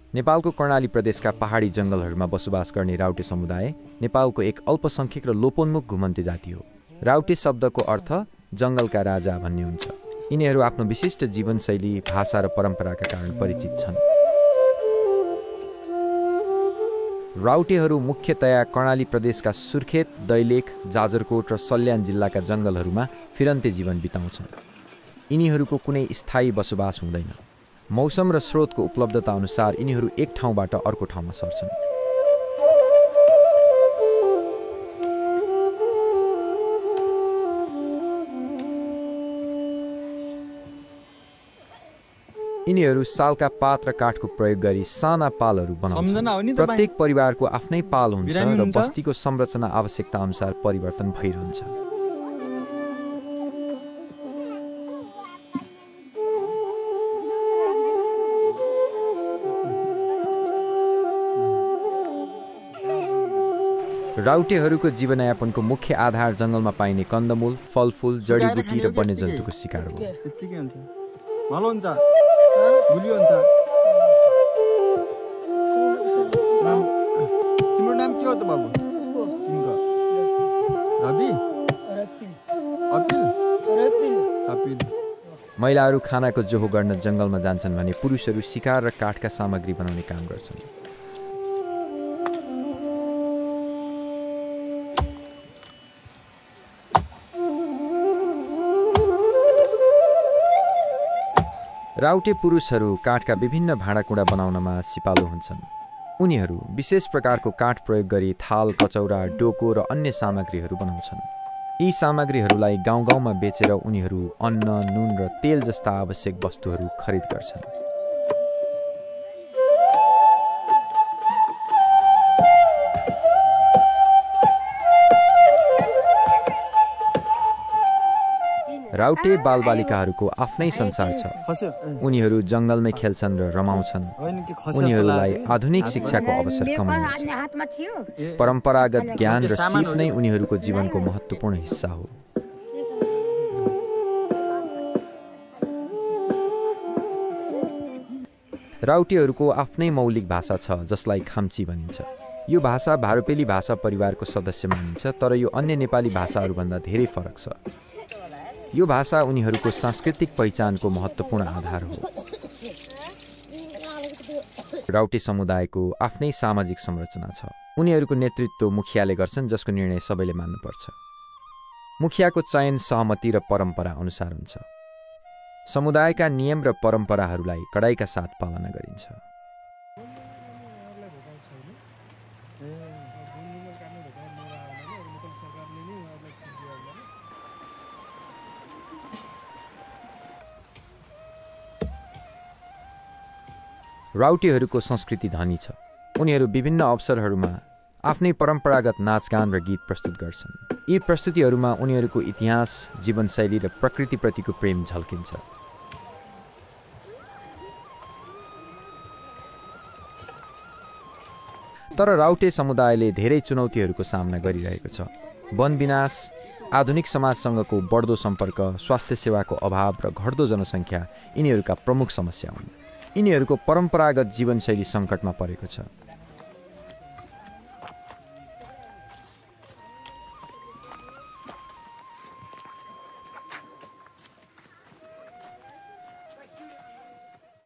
नेपालको कर्णाली प्रदेशका पहाडी जङ्गलहरूमा बसोबास गर्ने राउटे समुदाय नेपालको एक अल्पसङ्ख्यक र लोपोन्मुख घुमन्ते जाति हो। राउटे शब्दको अर्थ जङ्गलका राजा भन्ने हुन्छ। यिनीहरू आफ्नो विशिष्ट जीवनशैली, भाषा र परम्पराका कारण परिचित छन्। राउटेहरू मुख्यतया कर्णाली प्रदेशका सुर्खेत, दैलेख, जाजरकोट र सल्यान जिल्लाका जङ्गलहरूमा फिरन्ते जीवन बिताउँछन्। यिनीहरूको कुनै स्थायी बसोबास हुँदैन। मौसम र स्रोतको उपलब्धता अनुसार यिनीहरू एक ठाउँबाट अर्को ठाउँमा सर्छन्। यिनीहरू सालका पात र काठको प्रयोग गरी साना पालहरू बनाउँछन्। प्रत्येक परिवारको आफ्नै पाल हुन्छ र बस्तीको संरचना आवश्यकता अनुसार परिवर्तन भइरहन्छ। राउटेहरूको जीवनयापनको मुख्य आधार जङ्गलमा पाइने कन्दमूल, फलफूल, जडीबुटी र वन्यजन्तुको शिकार हो। तिम्रो नाम के हो त बाबु? रवि? अपिल? महिलाहरू खानाको जोहो गर्न जङ्गलमा जान्छन् भने पुरुषहरू शिकार र काठका सामग्री बनाउने काम गर्छन्। राउटे पुरुषहरू काठका विभिन्न भाँडाकुँडा बनाउनमा सिपालु हुन्छन्। उनीहरू विशेष प्रकारको काठ प्रयोग गरी थाल, कचौरा, डोको र अन्य सामग्रीहरू बनाउँछन्। यी सामग्रीहरूलाई गाउँ गाउँमा बेचेर उनीहरू अन्न, नुन र तेल जस्ता आवश्यक वस्तुहरू खरिद गर्छन्। राउटे बालबालिकाहरूको आफ्नै संसार छ। उनीहरू जङ्गलमै खेल्छन् र रमाउँछन्। उनीहरूलाई आधुनिक शिक्षाको अवसर कम हुन्छ। परम्परागत ज्ञान र सिप नै उनीहरूको जीवनको महत्त्वपूर्ण हिस्सा हो। राउटेहरूको आफ्नै मौलिक भाषा छ जसलाई खाम्ची भनिन्छ। यो भाषा भारोपेली भाषा परिवारको सदस्य मानिन्छ, तर यो अन्य नेपाली भाषाहरूभन्दा धेरै फरक छ। यो भाषा उनीहरूको सांस्कृतिक पहिचानको महत्त्वपूर्ण आधार हो। राउटे समुदायको आफ्नै सामाजिक संरचना छ। उनीहरूको नेतृत्व मुखियाले गर्छन्, जसको निर्णय सबैले मान्नुपर्छ। मुखियाको चयन सहमति र परम्परा अनुसार हुन्छ। समुदायका नियम र परम्पराहरूलाई कडाइका साथ पालना गरिन्छ। राउटेहरूको संस्कृति धनी छ। उनीहरू विभिन्न अवसरहरूमा आफ्नै परम्परागत नाचगान र गीत प्रस्तुत गर्छन्। यी प्रस्तुतिहरूमा उनीहरूको इतिहास, जीवनशैली र प्रकृतिप्रतिको प्रेम झल्किन्छ। तर राउटे समुदायले धेरै चुनौतीहरूको सामना गरिरहेको छ। वन विनाश, आधुनिक समाजसँगको बढ्दो सम्पर्क, स्वास्थ्य सेवाको अभाव र घट्दो जनसङ्ख्या यिनीहरूका प्रमुख समस्या हुन्। यिनीहरूको परम्परागत जीवनशैली सङ्कटमा परेको छ।